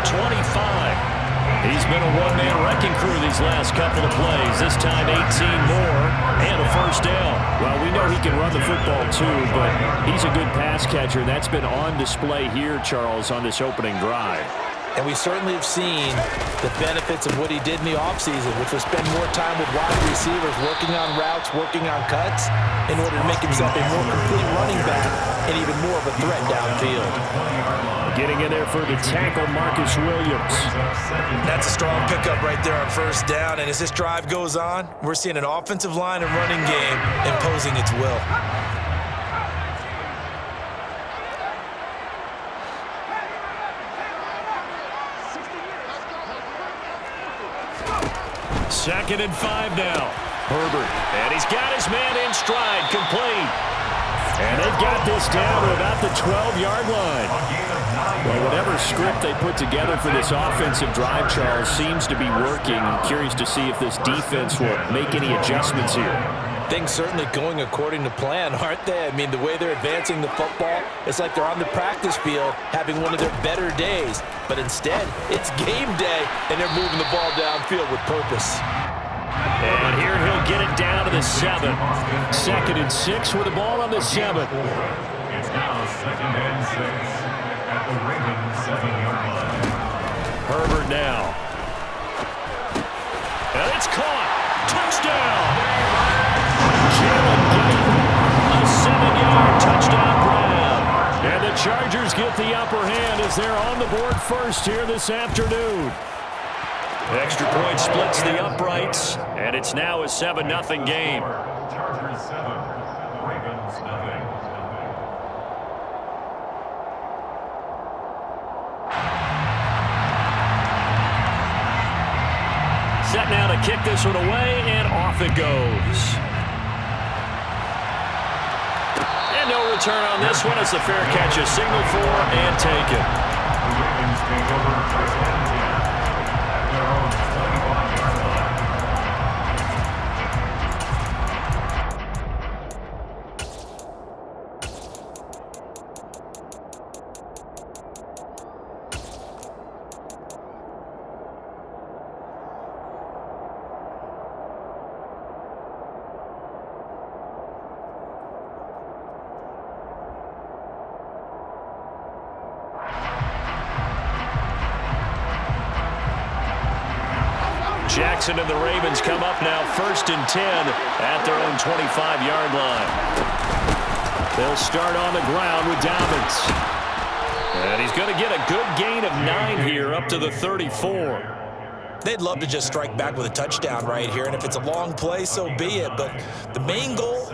25. He's been a one-man wrecking crew these last couple of plays. This time 18 more and a first down. Well, we know he can run the football too, but he's a good pass catcher. That's been on display here, Charles, on this opening drive. And we certainly have seen the benefits of what he did in the offseason, which was spend more time with wide receivers, working on routes, working on cuts, in order to make himself a more complete running back and even more of a threat downfield. Getting in there for the tackle, Marcus Williams. That's a strong pickup right there on first down. And as this drive goes on, we're seeing an offensive line and running game imposing its will. Second and 5 now. Herbert. And he's got his man in stride, complete. And they've got this down to about the 12-yard line. Well, whatever script they put together for this offensive drive, Charles, seems to be working. I'm curious to see if this defense will make any adjustments here. Things certainly going according to plan, aren't they? I mean, the way they're advancing the football, it's like they're on the practice field having one of their better days. But instead, it's game day, and they're moving the ball downfield with purpose. And here he'll get it down to the 7. Second and 6 with the ball on the 7. It's now second and 6 at the Ravens 7-yard line. Herbert now. And it's caught. Touchdown. Jalen Guyton, a 7-yard touchdown grab. And the Chargers get the upper hand as they're on the board first here this afternoon. Extra point splits the uprights, and it's now a 7-0 game. Chargers 7, Ravens 0. Set now to kick this one away, and off it goes. And no return on this one. It's a fair catch, a signal for, and taken. The Ravens take over first and 10 at their own 25-yard line. Jackson and the Ravens come up now first and 10 at their own 25-yard line. They'll start on the ground with Dobbins. And he's going to get a good gain of 9 here up to the 34. They'd love to just strike back with a touchdown right here, and if it's a long play, so be it. But the main goal,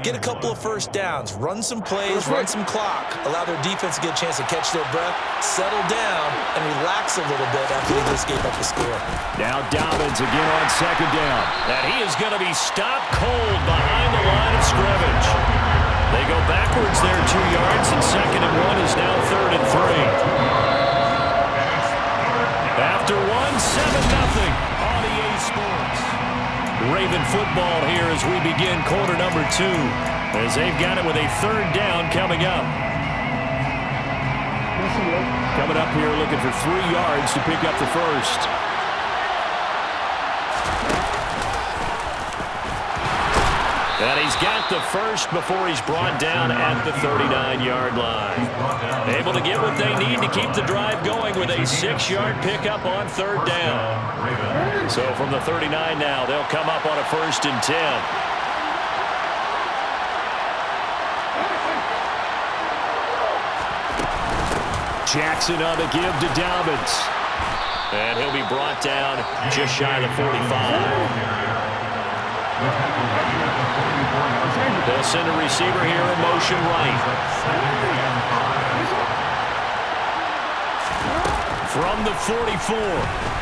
get a couple of first downs, run some plays, run some clock, allow their defense to get a chance to catch their breath, settle down, and relax a little bit after they just gave up the score. Now Dobbins again on second down. And he is going to be stopped cold behind the line of scrimmage. They go backwards there 2 yards, and second and 1 is now third and 3. After 1, 7-0 on EA Sports. Raven football here as we begin quarter number 2, as they've got it with a third down coming up. Coming up here looking for 3 yards to pick up the first. And he's got the first before he's brought down at the 39-yard line. Able to get what they need to keep the drive going with a 6-yard pickup on third down. So from the 39 now, they'll come up on a first and 10. Jackson on the give to Dobbins. And he'll be brought down just shy of the 45. They'll send a receiver here in motion right. From the 44,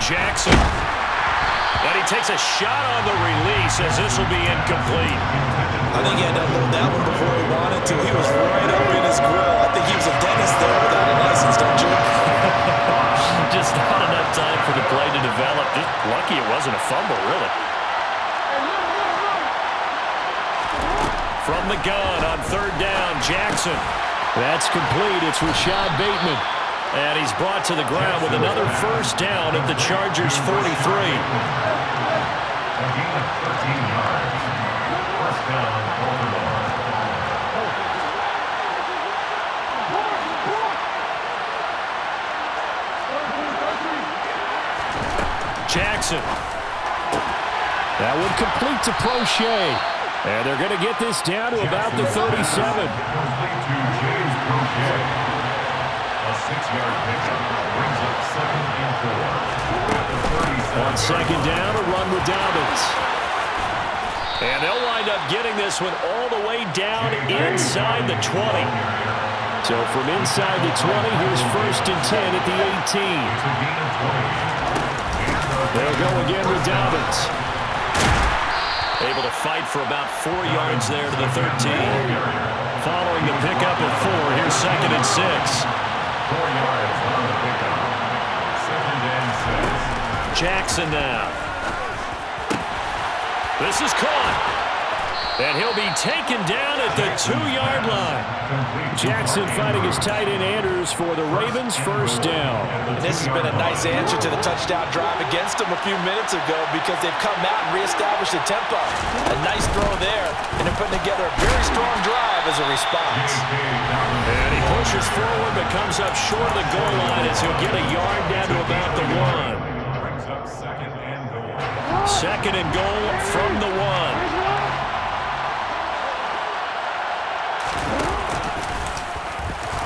Jackson. And he takes a shot on the release as this will be incomplete. I think he had to hold that one before he wanted to. He was right up in his grill. I think he was a dentist there without a license, don't you? Just not enough time for the play to develop. Just lucky it wasn't a fumble, really. From the gun on third down, Jackson. That's complete. It's Rashad Bateman. And he's brought to the ground with another first down at the Chargers' 43. A gain of 13 yards. First down, Baltimore. Jackson. That would complete to Prochet. And they're going to get this down to about the 37. Complete to James Prochet. A 6-yard pickup brings up 2nd and 4. At the 37. On second down, a run with Dobbins. And they'll wind up getting this one all the way down inside the 20. So from inside the 20, here's 1st and 10 at the 18. It's a gain of 20. They'll go again with Dobbins. Able to fight for about 4 yards there to the 13. Following the pickup of 4, here's 2nd and 6. 4 yards on the pickup. 2nd and 6. Jackson now. This is caught. And he'll be taken down at the 2-yard line. Jackson fighting his tight end Andrews for the Ravens' first down. And this has been a nice answer to the touchdown drive against them a few minutes ago because they've come out and reestablished the tempo. A nice throw there, and they're putting together a very strong drive as a response. And he pushes forward but comes up short of the goal line as he'll get a yard down to about the 1. Brings up 2nd and goal. 2nd and goal from the 1.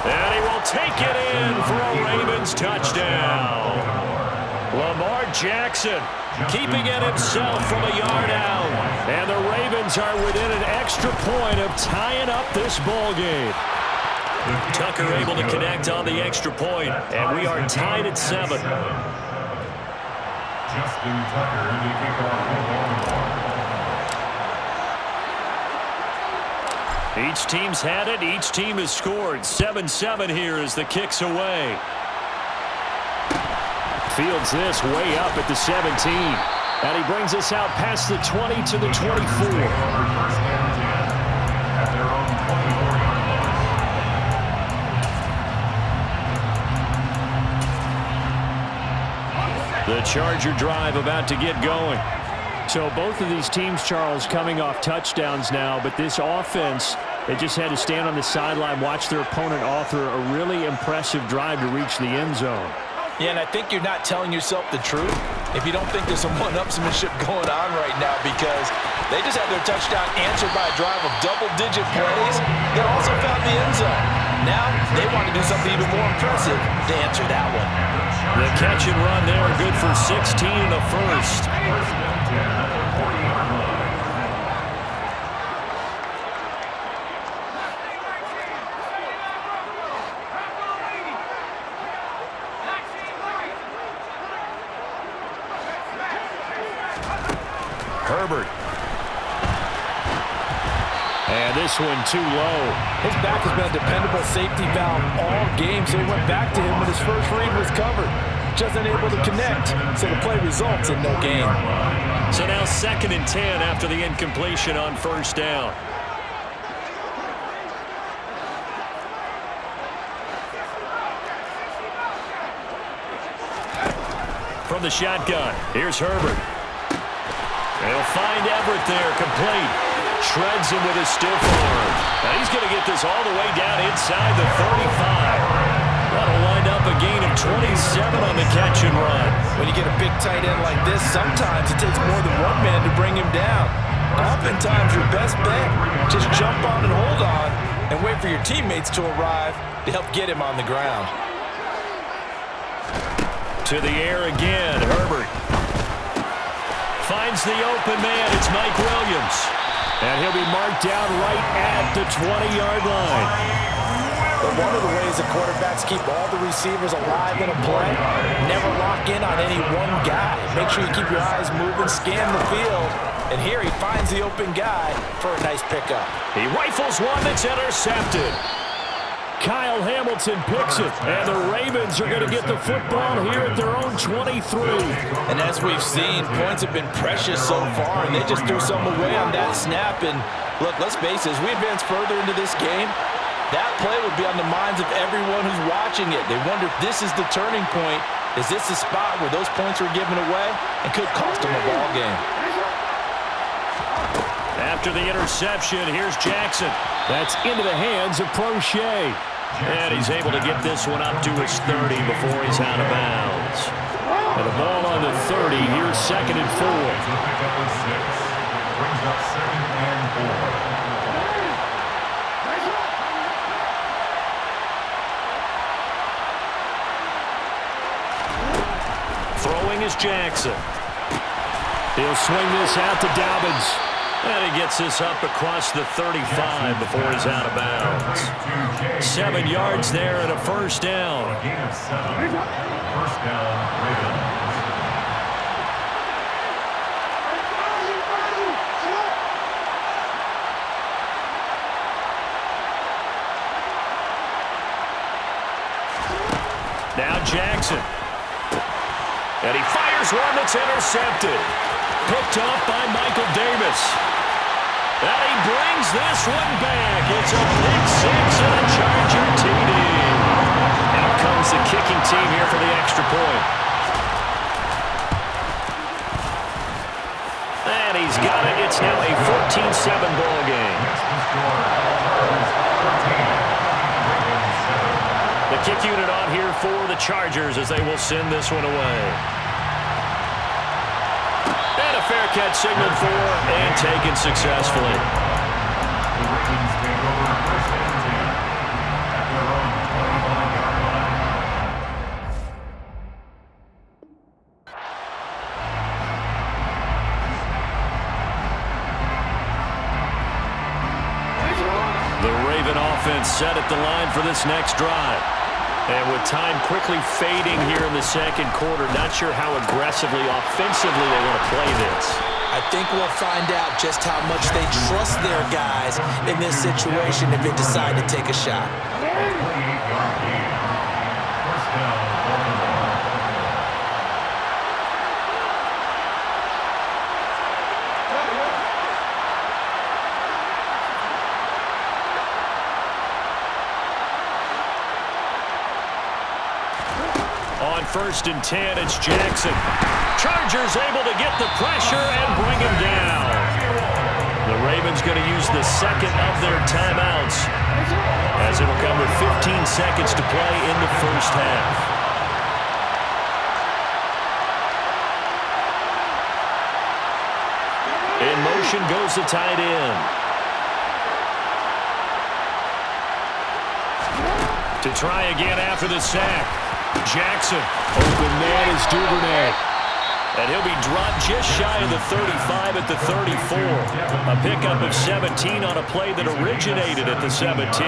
And he will take it in for a Ravens touchdown. Lamar Jackson keeping it himself from a yard out. And the Ravens are within an extra point of tying up this ball game. Tucker able to connect on the extra point, and we are tied at 7. Justin Tucker to kick off for Baltimore. Each team's had it. Each team has scored. 7-7 here as the kick's away. Fields this way up at the 17. And he brings us out past the 20 to the 24. First and 10 at their own 24-yard line. The Charger drive about to get going. So both of these teams, Charles, coming off touchdowns now, but this offense, they just had to stand on the sideline, watch their opponent author a really impressive drive to reach the end zone. Yeah, and I think you're not telling yourself the truth if you don't think there's some one-upsmanship going on right now because they just had their touchdown answered by a drive of double-digit plays that also found the end zone. Now they want to do something even more impressive to answer that one. The catch and run there, good for 16 in the first. First and 10 at their 40-yard line. Herbert. And this one too low. His back has been a dependable safety valve all game, so he went back to him when his first read was covered. Just unable to connect, so the play results in no gain. So now 2nd and 10 after the incompletion on first down. From the shotgun, here's Herbert. They'll find Everett there, complete. Shreds him with a stiff arm. And he's going to get this all the way down inside the 35. That'll wind up a gain of 27 on the catch and run. When you get a big tight end like this, sometimes it takes more than one man to bring him down. Oftentimes, your best bet, just jump on and hold on and wait for your teammates to arrive to help get him on the ground. To the air again, Herbert. Finds the open man, it's Mike Williams. And he'll be marked down right at the 20-yard line. But one of the ways the quarterbacks keep all the receivers alive in a play, never lock in on any one guy. Make sure you keep your eyes moving, scan the field. And here he finds the open guy for a nice pickup. He rifles one that's intercepted. Kyle Hamilton picks it, and the Ravens are going to get the football here at their own 23. And as we've seen, points have been precious so far, and they just threw some away on that snap. And look, let's face it, as we advance further into this game, That play would be on the minds of everyone who's watching it. They wonder if this is the turning point. Is this the spot where those points were given away and could cost them a ball game? After the interception, here's Jackson. That's into the hands of Prochet. And he's able to get this one up to his 30 before he's out of bounds. And the ball on the 30. Here's 2nd and 4. Brings up 2nd and 4. Throwing is Jackson. He'll swing this out to Dobbins. And he gets this up across the 35 before he's out of bounds. 7 yards there and a first down. A gain of 7. First down, Ravens. Now Jackson. And he fires one that's intercepted. Picked off by Michael Davis. And he brings this one back. It's a pick six and a Charger TD. Out comes the kicking team here for the extra point. And he's got it. It's now a 14-7 ball game. The kick unit on here for the Chargers as they will send this one away. And a fair catch signaled for and taken successfully. The Ravens take over 1st and 10 at their own 25-yard line. The Raven offense set at the line for this next drive. And with time quickly fading here in the 2nd quarter, not sure how aggressively, offensively they want to play this. I think we'll find out just how much they trust their guys in this situation if they decide to take a shot. 28-yard gain. First down, Baltimore. On 1st and 10, it's Jackson. Chargers able to get the pressure and bring him down. The Ravens going to use the 2nd of their timeouts as it'll come with 15 seconds to play in the 1st half. In motion goes the tight end. To try again after the sack. Jackson, open man is Duvernay. And he'll be dropped just shy of the 35 at the 34. A pickup of 17 on a play that originated at the 17.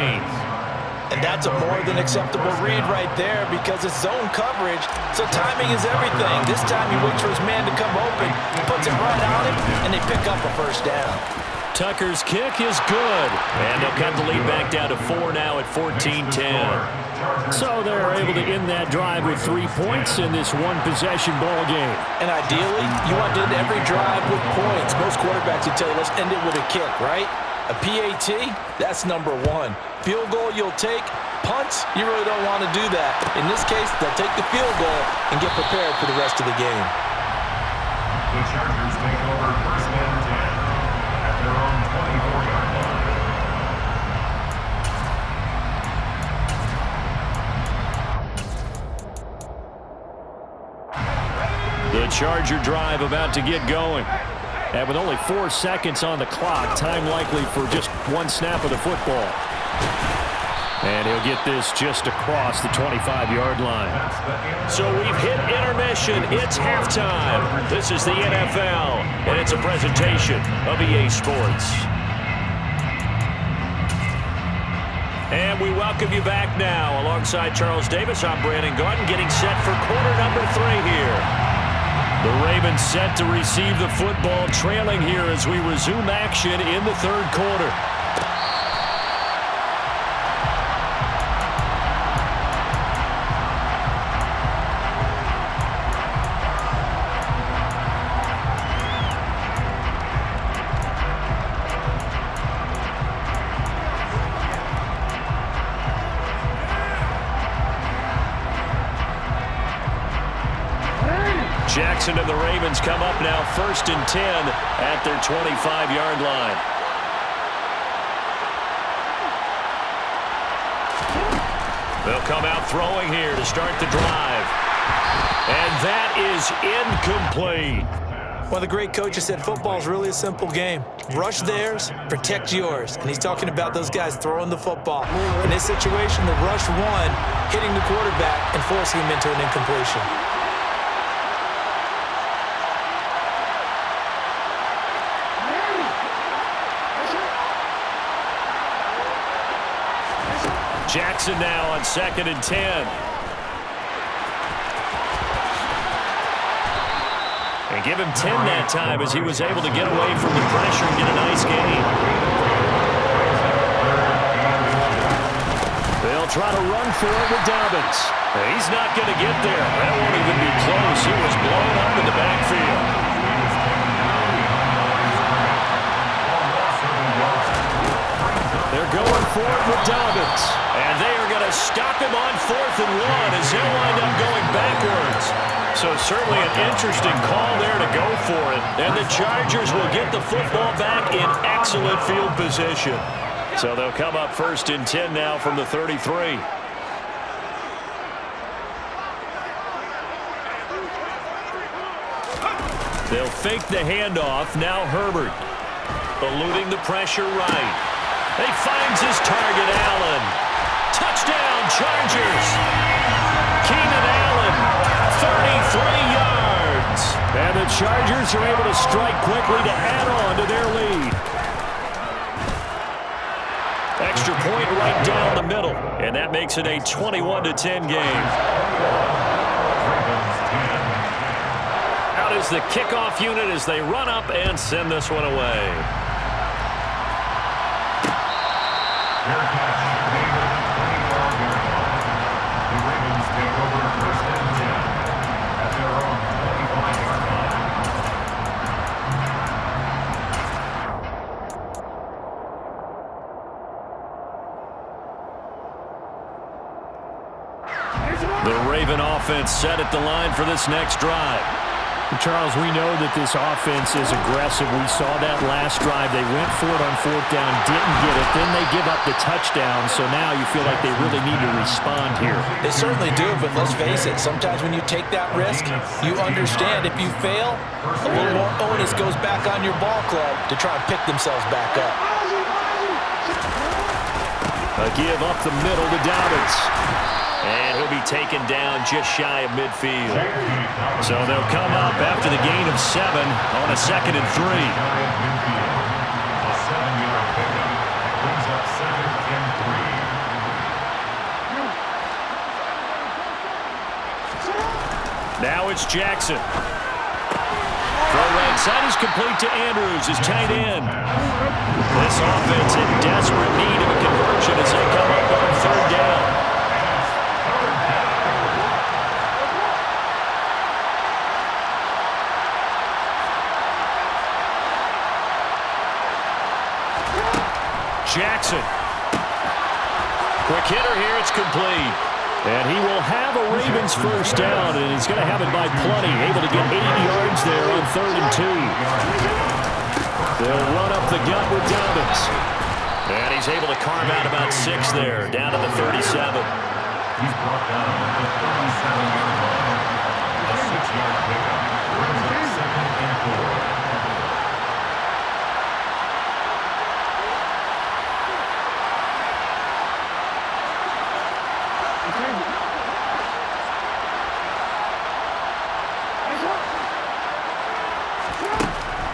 And that's a more than acceptable read right there because it's zone coverage, so timing is everything. This time he waits for his man to come open, puts it right on him, and they pick up a first down. Tucker's kick is good. And they'll cut the lead back down to 4 now at 14-10. So they're able to end that drive with 3 points in this one-possession ball game. And ideally, you want to end every drive with points. Most quarterbacks would tell you, let's end it with a kick, right? A PAT, that's number 1. Field goal you'll take. Punts, you really don't want to do that. In this case, they'll take the field goal and get prepared for the rest of the game. The Chargers take over 1st and 10 at their own 24-yard line. The Charger drive about to get going. And with only 4 seconds on the clock, time likely for just one snap of the football. And he'll get this just across the 25-yard line. So we've hit intermission. It's halftime. This is the NFL, and it's a presentation of EA Sports. And we welcome you back now. Alongside Charles Davis, I'm Brandon Garden, getting set for quarter number 3 here. The Ravens set to receive the football, trailing here as we resume action in the 3rd quarter. Jackson and the Ravens come up now 1st and 10 at their 25-yard line. They'll come out throwing here to start the drive. And that is incomplete. One of the great coaches said football is really a simple game. Rush theirs, protect yours. And he's talking about those guys throwing the football. In this situation, the rush one, hitting the quarterback and forcing him into an incompletion. Jackson now on 2nd and 10. And give him 10 that time as he was able to get away from the pressure and get a nice gain. They'll try to run for it with Dobbins. He's not going to get there. That won't even be close. He was blown up in the backfield. They're going for it with Dobbins. And they are going to stop him on 4th and 1 as he'll wind up going backwards. So certainly an interesting call there to go for it. And the Chargers will get the football back in excellent field position. So they'll come up 1st and 10 now from the 33. They'll fake the handoff. Now Herbert eluding the pressure right. He finds his target, Allen. Touchdown, Chargers. Keenan Allen, 33 yards. And the Chargers are able to strike quickly to add on to their lead. Extra point right down the middle. And that makes it a 21-10 game. Out is the kickoff unit as they run up and send this one away. The Raven offense set at the line for this next drive. Charles, we know that this offense is aggressive. We saw that last drive. They went for it on 4th down, didn't get it. Then they give up the touchdown, so now you feel like they really need to respond here. They certainly do, but let's face it, sometimes when you take that risk, you understand if you fail, a little more onus goes back on your ball club to try and pick themselves back up. A give up the middle to Dobbins. And he'll be taken down just shy of midfield. So they'll come up after the gain of 7 on a 2nd and 3. A 7-yard pickup brings up 2nd and 3. Now it's Jackson. Throw right side is complete to Andrews, his tight end. This offense in desperate need of a conversion as they come up on 3rd down. Jackson. Quick hitter here, it's complete. And he will have a Ravens 1st down, and he's going to have it by plenty. Able to get 8 yards there on 3rd and 2. They'll run up the gut with Dobbins. And he's able to carve out about 6 there, down to the 37. He's brought down at the 37-yard line. A 6-yard pickup brings up 2nd and 4.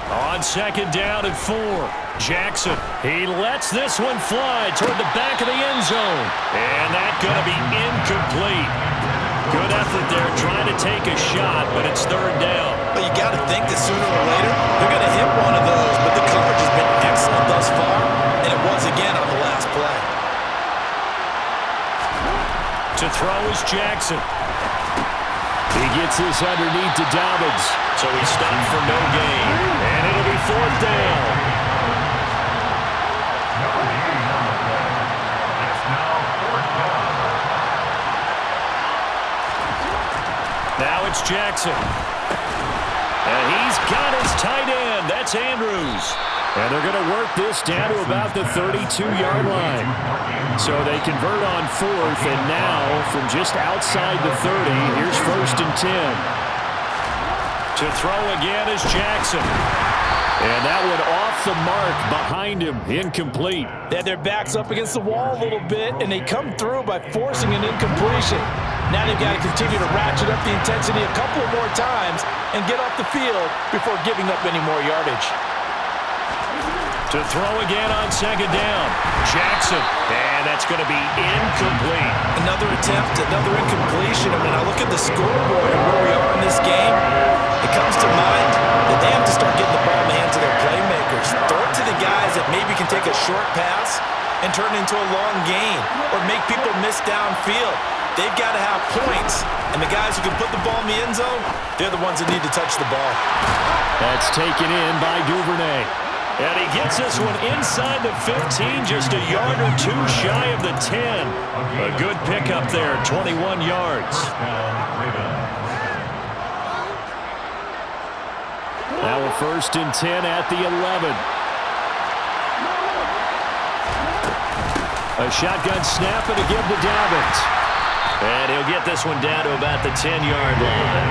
On 2nd down and 4. Jackson, he lets this one fly toward the back of the end zone. And that's going to be incomplete. Good effort there trying to take a shot, but it's 3rd down. But you got to think that sooner or later, they're going to hit one of those. But the coverage has been excellent thus far, and it was again on the last play. To throw is Jackson. He gets this underneath to Dobbins. So he stopped for no gain. And it'll be 4th down. Now it's Jackson. And he's got his tight end. That's Andrews. And they're going to work this down to about the 32-yard line. So they convert on fourth, and now from just outside the 30, here's 1st and 10. To throw again is Jackson. And that one off the mark behind him, incomplete. They had their backs up against the wall a little bit, and they come through by forcing an incompletion. Now they've got to continue to ratchet up the intensity a couple more times and get off the field before giving up any more yardage. To throw again on 2nd down, Jackson. And that's going to be incomplete. Another attempt, another incompletion. And when I look at the scoreboard and where we are in this game, it comes to mind that they have to start getting the ball in the hands of their playmakers. Throw it to the guys that maybe can take a short pass and turn it into a long gain or make people miss downfield. They've got to have points. And the guys who can put the ball in the end zone, they're the ones that need to touch the ball. That's taken in by Duvernay. And he gets this one inside the 15, just a yard or two shy of the 10. A good pickup there, 21 yards. Now a 1st and 10 at the 11. A shotgun snap and a give to Dobbins. And he'll get this one down to about the 10-yard line.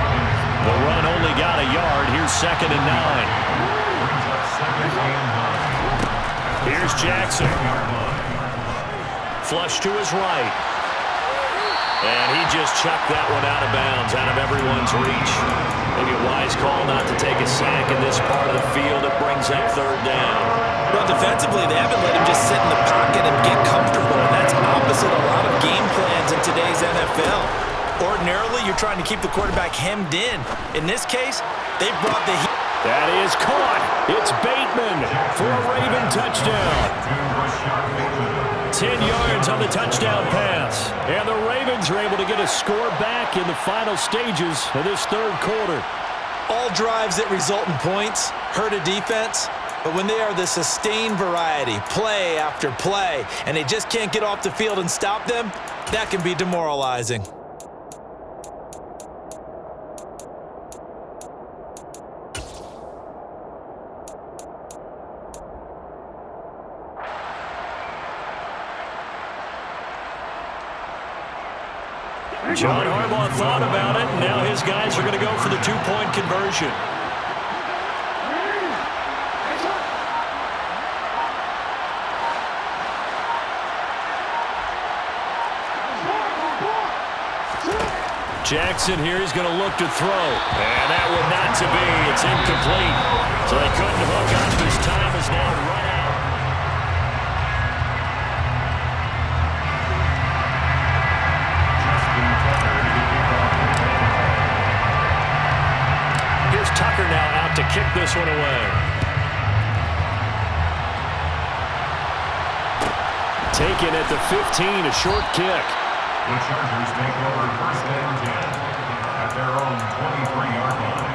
The run only got a yard. Here's 2nd and 9. Here's Jackson. Flush to his right. And he just chucked that one out of bounds, out of everyone's reach. Maybe a wise call not to take a sack in this part of the field. It brings up 3rd down. Well, defensively, they haven't let him just sit in the pocket and get comfortable, and that's opposite a lot of game plans in today's NFL. Ordinarily, you're trying to keep the quarterback hemmed in. In this case, they've brought the heat. That is caught. It's Bateman for a Raven touchdown. 10 yards on the touchdown pass. And the Ravens are able to get a score back in the final stages of this 3rd quarter. All drives that result in points hurt a defense, but when they are the sustained variety, play after play, and they just can't get off the field and stop them, that can be demoralizing. John Harbaugh thought about it, and now his guys are going to go for the 2-point conversion. Jackson here is going to look to throw. And that one not to be. It's incomplete. So they couldn't hook up. His time is now run out. Tucker now out to kick this one away. Taken at the 15, a short kick. The Chargers take over 1st and 10 at their own 23-yard line.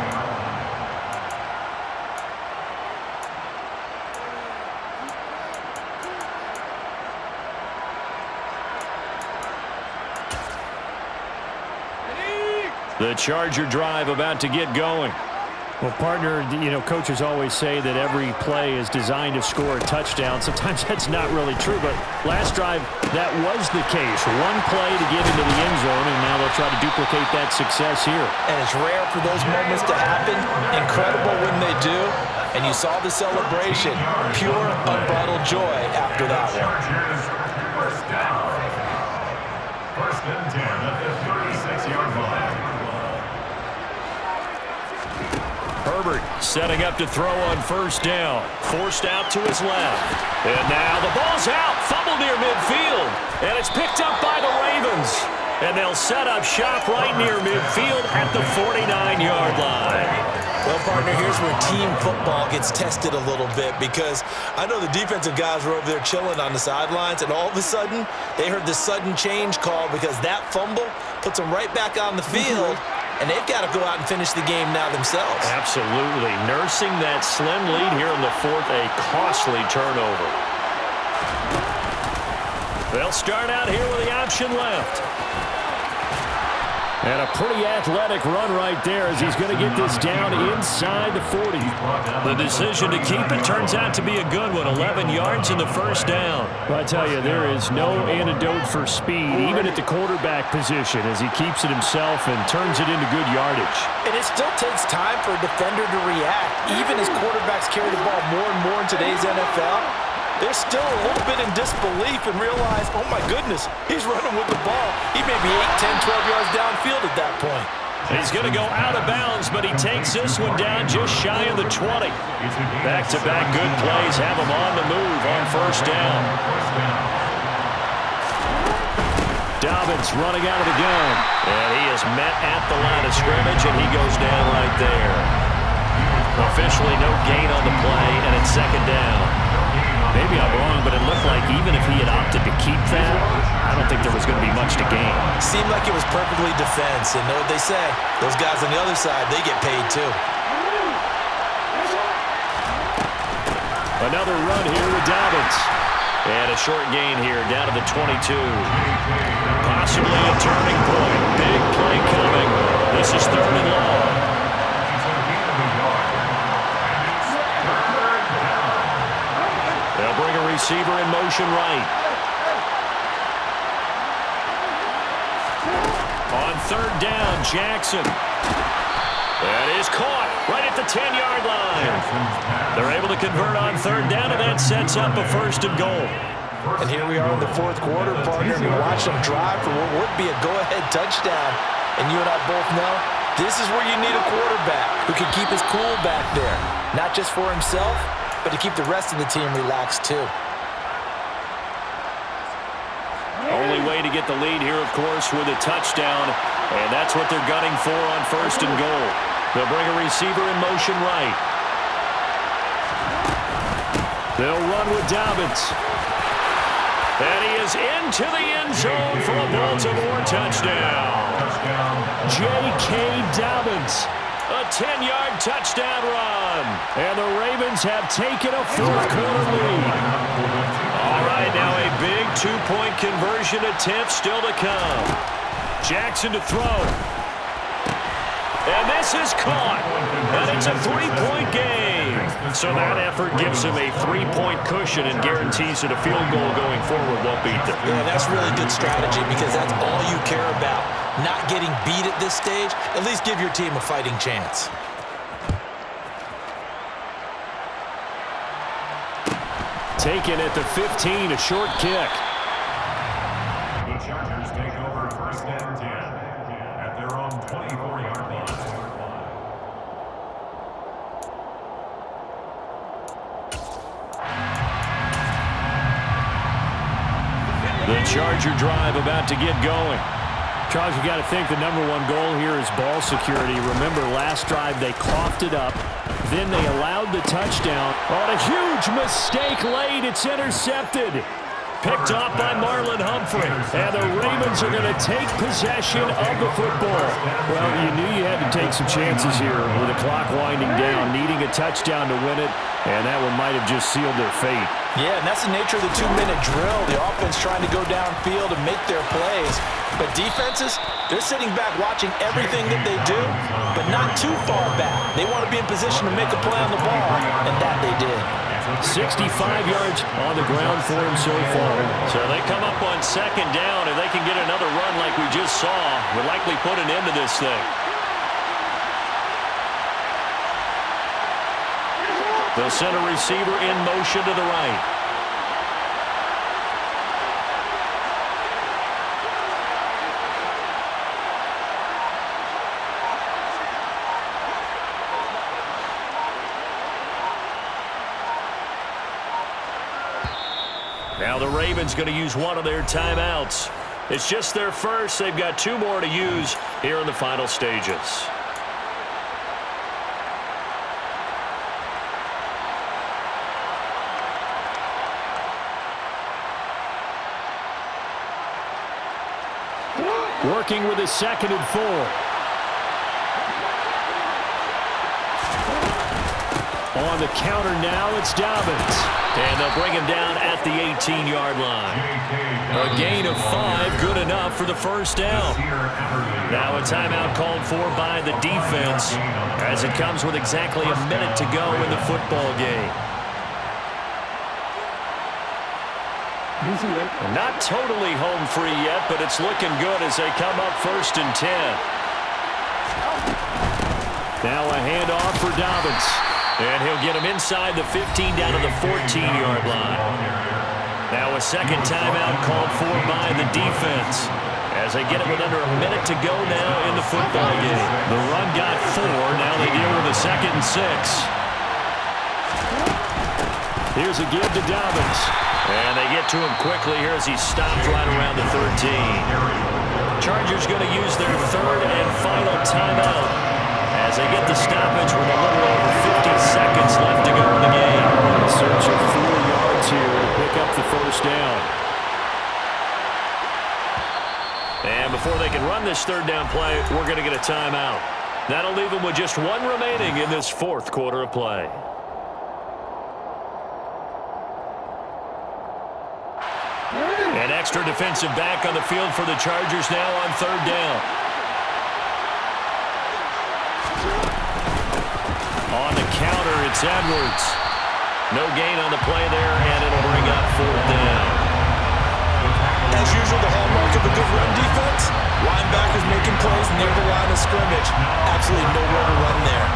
The Charger drive about to get going. Well, partner, coaches always say that every play is designed to score a touchdown. Sometimes that's not really true, but last drive, that was the case. One play to get into the end zone, and now they'll try to duplicate that success here. And it's rare for those moments to happen. Incredible when they do. And you saw the celebration. Pure, unbridled joy after that one. Chargers, 1st down. 1st and 10 at the 36-yard line. Herbert setting up to throw on 1st down. Forced out to his left. And now the ball's out. Fumble near midfield. And it's picked up by the Ravens. And they'll set up shop right near midfield at the 49-yard line. Well, partner, here's where team football gets tested a little bit, because I know the defensive guys were over there chilling on the sidelines, and all of a sudden, they heard the sudden change call because that fumble puts them right back on the field, and they've got to go out and finish the game now themselves. Absolutely. Nursing that slim lead here in the 4th, a costly turnover. They'll start out here with the option left. And a pretty athletic run right there as he's going to get this down inside the 40. The decision to keep it turns out to be a good one. 11 yards in the first down. Well, I tell you, there is no antidote for speed, even at the quarterback position, as he keeps it himself and turns it into good yardage. And it still takes time for a defender to react. Even as quarterbacks carry the ball more and more in today's NFL, they're still a little bit in disbelief and realize, oh my goodness, he's running with the ball. He may be 8, 10, 12 yards downfield at that point. He's going to go out of bounds, but he takes this one down just shy of the 20. Back-to-back good plays have him on the move on first down. Dobbins running out of the gun. And he is met at the line of scrimmage, and he goes down right there. Officially no gain on the play, and it's second down. Maybe I'm wrong, but it looked like even if he had opted to keep that, I don't think there was going to be much to gain. Seemed like it was perfectly defense, and know what they say. Those guys on the other side, they get paid too. Another run here with Dobbins. And a short gain here, down to the 22. Possibly a turning point. Big play coming. This is third and long. They'll bring a receiver in motion right. On third down, Jackson. That is caught right at the 10-yard line. They're able to convert on third down, and that sets up a first and goal. And here we are in the fourth quarter, partner, and we watch them drive for what would be a go-ahead touchdown. And you and I both know this is where you need a quarterback who can keep his cool back there, not just for himself, but to keep the rest of the team relaxed too. Only way to get the lead here, of course, with a touchdown, and that's what they're gunning for on first and goal. They'll bring a receiver in motion right. They'll run with Dobbins. And he is into the end zone for a Baltimore touchdown. J.K. Dobbins. A 10-yard touchdown run. And the Ravens have taken a fourth quarter lead. All right, now a big two-point conversion attempt still to come. Jackson to throw. And this is caught. And it's a three-point game. So that effort gives him a three-point cushion and guarantees that a field goal going forward won't beat them. Yeah, that's really good strategy because that's all you care about. Not getting beat at this stage, at least give your team a fighting chance. Taken at the 15, a short kick. The Chargers take over first and 10 at their own 24-yard line. The Charger drive about to get going. Charles, you got to think the number one goal here is ball security. Remember, last drive they coughed it up. Then they allowed the touchdown. On a huge mistake late, it's intercepted. Picked off by Marlon Humphrey. And the Ravens are going to take possession of the football. Well, you knew you had to take some chances here with the clock winding down, needing a touchdown to win it, and that one might have just sealed their fate. Yeah, and that's the nature of the 2-minute drill. The offense trying to go downfield and make their plays. But defenses, they're sitting back watching everything that they do, but not too far back. They want to be in position to make a play on the ball, and that they did. 65 yards on the ground for him so far. So they come up on second down, and they can get another run like we just saw. Would likely put an end to this thing. They'll send a receiver in motion to the right. Now the Ravens going to use one of their timeouts. It's just their first. They've got two more to use here in the final stages. Working with a 2nd and 4. On the counter now, it's Dobbins. And they'll bring him down at the 18-yard line. A gain of 5, good enough for the first down. Now a timeout called for by the defense as it comes with exactly a minute to go in the football game. Not totally home free yet, but it's looking good as they come up 1st and 10. Now a handoff for Dobbins. And he'll get him inside the 15 down to the 14-yard line. Now a second timeout called for by the defense as they get it with under a minute to go now in the football game. The run got 4. Now they deal with a 2nd and 6. Here's a give to Dobbins. And they get to him quickly here as he stops right around the 13. Chargers going to use their 3rd and final timeout as they get the stoppage with a little over 50 seconds left to go in the game. A search of 4 yards here to pick up the first down. And before they can run this 3rd down play, we're going to get a timeout. That'll leave them with just 1 remaining in this 4th quarter of play. An extra defensive back on the field for the Chargers now on 3rd down. On the counter, it's Edwards. No gain on the play there, and it'll bring up 4th down. As usual, the hallmark of a good run defense, linebackers making plays near the line of scrimmage. Absolutely nowhere to run there.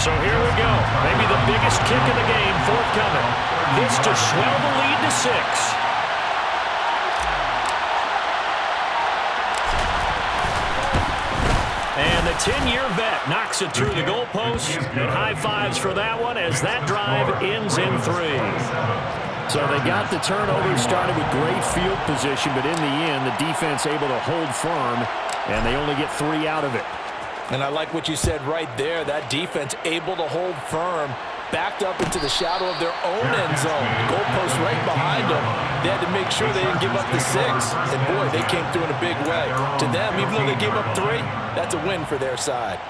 So here we go. Maybe the biggest kick of the game forthcoming. This to swell the lead to 6. And the 10-year vet knocks it through the goalpost. And high fives for that one as that drive ends in 3. So they got the turnover, started with great field position, but in the end, the defense able to hold firm, and they only get 3 out of it. And I like what you said right there. That defense able to hold firm, backed up into the shadow of their own end zone. Goalpost right behind them. They had to make sure they didn't give up the 6. And, boy, they came through in a big way. To them, even though they gave up 3, that's a win for their side.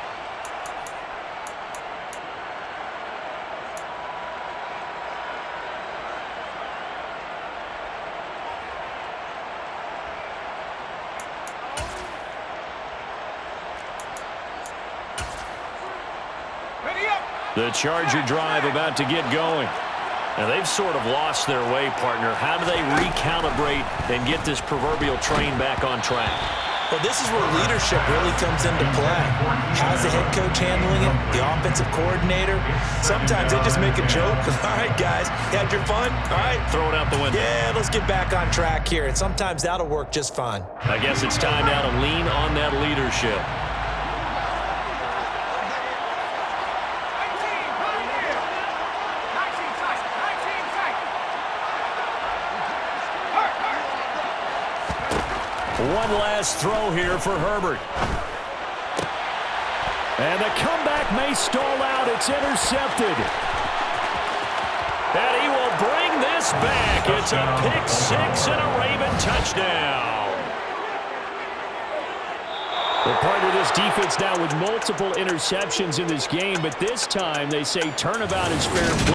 The Charger drive about to get going. Now, they've sort of lost their way, partner. How do they recalibrate and get this proverbial train back on track? Well, this is where leadership really comes into play. How's the head coach handling it? The offensive coordinator? Sometimes they just make a joke. All right, guys, you had your fun? All right. Throw it out the window. Yeah, let's get back on track here. And sometimes that'll work just fine. I guess it's time now to lean on that leadership. One last throw here for Herbert. And the comeback may stall out. It's intercepted. And he will bring this back. It's a pick 6 and a Raven touchdown. Well, partner, this defense now with multiple interceptions in this game, but this time they say turnabout is fair play.